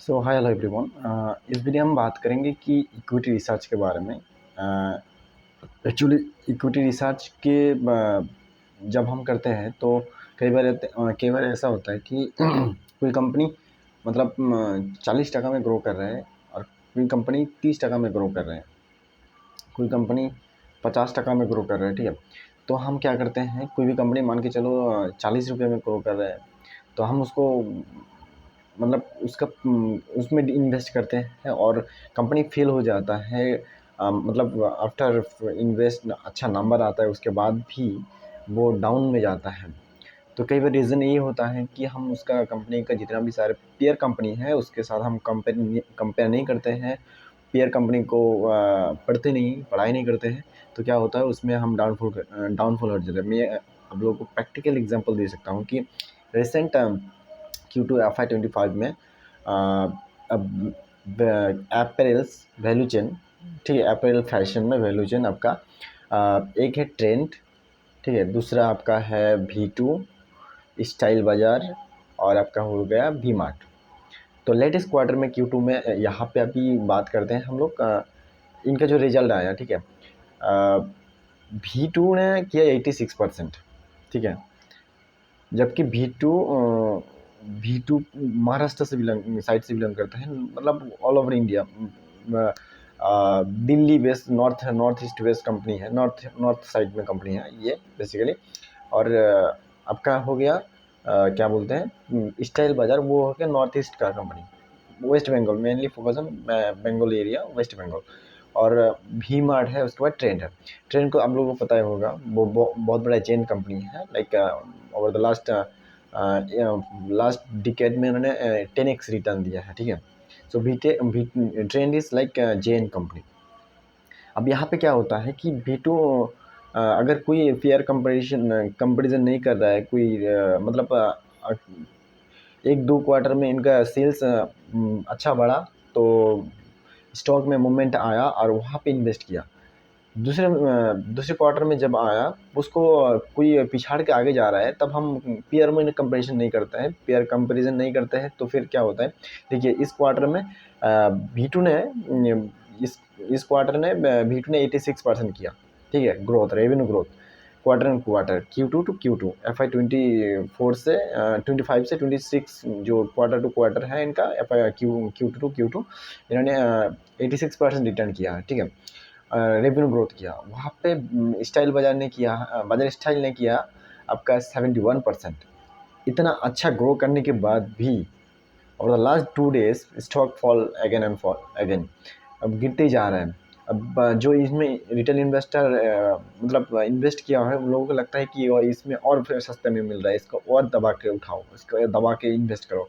सो hi hello everyone. इस video में हम बात करेंगे कि इक्विटी रिसर्च के बारे में। एक्चुअली इक्विटी रिसर्च के जब हम करते हैं तो कई बार ऐसा होता है कि कोई कंपनी मतलब 40% में ग्रो कर रहे हैं और कोई कंपनी 30% में ग्रो कर रहे हैं, कोई कंपनी 50% में ग्रो कर रहे हैं। ठीक है, तो हम क्या करते हैं, कोई भी कंपनी मान के चलो 40 रुपये में ग्रो कर रहे हैं तो हम उसको मतलब उसमें इन्वेस्ट करते हैं और कंपनी फेल हो जाता है। मतलब आफ्टर इन्वेस्ट अच्छा नंबर आता है, उसके बाद भी वो डाउन में जाता है। तो कई बार रीज़न ये होता है कि हम उसका कंपनी का जितना भी सारे पेयर कंपनी है उसके साथ हम कंपेयर नहीं करते हैं, पेयर कंपनी को पढ़ाई नहीं करते हैं। तो क्या होता है, उसमें हम डाउनफॉल हो जाते हैं। मैं आप लोगों को प्रैक्टिकल एग्जांपल दे सकता हूँ कि रिसेंट Q2 FY25 में अब एपरेल्स वैल्यू चेन, ठीक है, एपरेल फैशन में वैल्यू चेन आपका एक है ट्रेंड, ठीक है, दूसरा आपका है V2 स्टाइल बाज़ार और आपका हो गया वी मार्ट। तो लेटेस्ट क्वार्टर में Q2 में यहाँ पे अभी बात करते हैं हम लोग इनका जो रिजल्ट आया, ठीक है। V2 ने किया 86%, ठीक है, जबकि V2 महाराष्ट्र से साइड से बिलोंग करता है, मतलब all over India. Delhi based north east based company है, नॉर्थ साइड में कंपनी है ये बेसिकली। और आपका हो गया क्या बोलते हैं स्टाइल बाज़ार, वो हो गया नॉर्थ ईस्ट का company, west Bengal, mainly focus on Bengal area, west Bengal. और वी मार्ट है, उसके बाद ट्रेंड है। ट्रेंड को आप लोगों को पता ही होगा, वो बहुत बड़ा चेन कंपनी है। Like over the last decade में उन्होंने 10x रिटर्न दिया है, ठीक है। So trend is like zen company. अब यहाँ पे क्या होता है कि V2 अगर कोई फेयर कंपेरिजन नहीं कर रहा है, कोई मतलब एक दो क्वार्टर में इनका सेल्स अच्छा बढ़ा तो स्टॉक में मूवमेंट आया और वहाँ पे इन्वेस्ट किया। दूसरे क्वार्टर में जब आया, उसको कोई पिछाड़ के आगे जा रहा है, तब हम पेयर में कंपैरिजन नहीं करते हैं, पेयर कंपैरिजन नहीं करते हैं। तो फिर क्या होता है, देखिए इस क्वार्टर में V2 ने इस क्वार्टर में V2 ने 86% किया, ठीक है, growth, revenue growth, quarter and quarter Q2 to Q2 FY24 से 25 से 26 जो क्वार्टर टू क्वार्टर है इनका Q2 टू Q2 इन्होंने 86% रिटर्न किया, ठीक है, रेवेन्यू ग्रोथ किया। वहाँ पे स्टाइल बाज़ार ने किया, बाज़ार स्टाइल ने किया आपका 71%। इतना अच्छा ग्रो करने के बाद भी और the last 2 days stock fall again and fall again, अब गिरते ही जा रहा है। अब जो इसमें रिटेल इन्वेस्टर मतलब इन्वेस्ट किया है, उन लोगों को लगता है कि इसमें और फिर सस्ते में मिल रहा है, इसको और दबा के उठाओ, इसको दबा के इन्वेस्ट करो।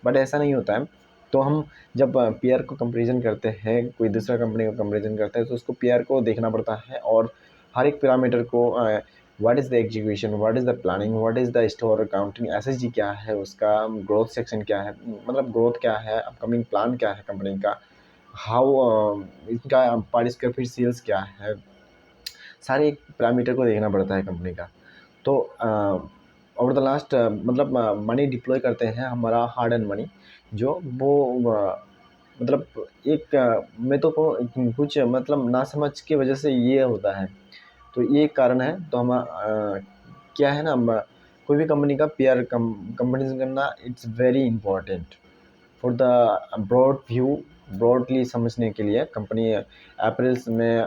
बट ऐसा नहीं होता है। तो हम जब पेयर को कंपैरिजन करते हैं, कोई दूसरा कंपनी को कंपैरिजन करते हैं, तो उसको पेयर को देखना पड़ता है और हर एक पैरामीटर को what is the execution, what is the planning, what is the store accounting, SSG क्या है उसका, ग्रोथ सेक्शन क्या है, मतलब ग्रोथ क्या है, अपकमिंग प्लान क्या है कंपनी का, हाउ इसका पर स्क्वायर फीट सेल्स क्या है, सारे एक पैरामीटर को देखना पड़ता है कंपनी का। तो ओवर द लास्ट मतलब मनी डिप्लॉय करते हैं, हमारा हार्ड एंड मनी जो वो मतलब एक मैं तो कहूँ कुछ मतलब ना समझ की वजह से ये होता है। तो ये एक कारण है। तो हम क्या है ना, कोई भी कंपनी का पेयर कंपनीज करना it's very important for the broad view, broadly समझने के लिए। कंपनी एप्रिल्स में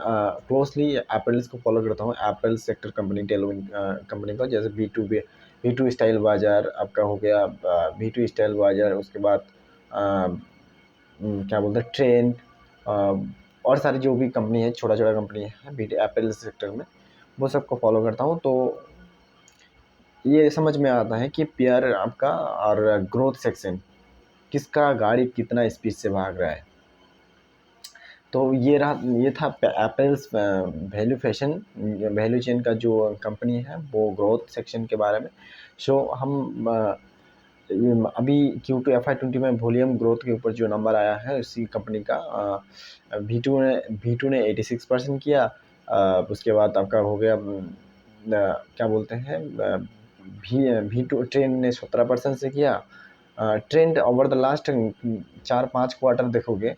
क्लोजली एप्रिल्स को फॉलो करता हूँ, April sector company, Tailwind company का, जैसे V2 स्टाइल बाज़ार आपका हो गया, V2 स्टाइल बाज़ार, उसके बाद क्या बोलते हैं ट्रेंड, और सारी जो भी कंपनी है, छोटा छोटा कंपनी है V2 एप्रिल सेक्टर में, वो सबको फॉलो करता हूँ। तो ये समझ में आता है कि पेयर आपका और ग्रोथ सेक्शन, किसका गाड़ी कितना स्पीड से भाग रहा है। तो ये था apples value fashion value chain का जो कंपनी है, वो ग्रोथ सेक्शन के बारे में। सो हम अभी Q2 FY20 में वॉल्यूम ग्रोथ के ऊपर जो नंबर आया है उसी कंपनी का, V2 ने 86% किया। उसके बाद आपका हो गया क्या बोलते हैं V2 ट्रेन ने 17% से किया। Trend over the last 4-5 quarter देखोगे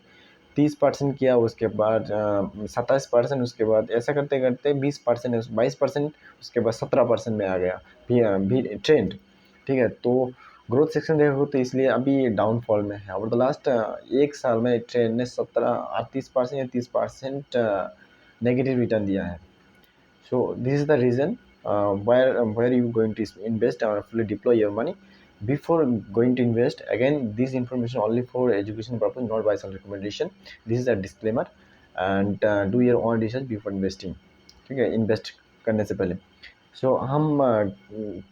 30% किया, उसके बाद 27%, उसके बाद ऐसा करते करते 20%, 22%, उसके बाद 17% में आ गया भी ट्रेंड। ठीक है, तो ग्रोथ सेक्शन देखो तो इसलिए अभी डाउनफॉल में है। ओवर द लास्ट 1 साल में ट्रेंड ने 38% या 30% नेगेटिव रिटर्न दिया है। So this is the reason where you going to invest or fully deploy your money. Before going to invest, again this information only for education purpose, not by some recommendation. This is a disclaimer, and do your own research before investing. ठीक है, invest करने से पहले। सो हम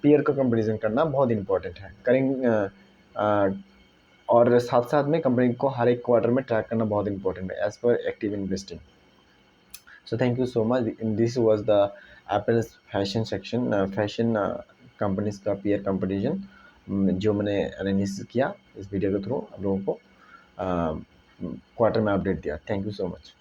peer का comparison करना बहुत important है, करेंगे और साथ साथ में कंपनी को हर एक क्वार्टर में ट्रैक करना बहुत इंपॉर्टेंट है as per active investing. So thank you so much. This was the Apple's fashion section, fashion companies का पीयर कंपटीशन जो मैंने एनालिसिस किया इस वीडियो के थ्रू आप लोगों को क्वार्टर में अपडेट दिया। Thank you so much.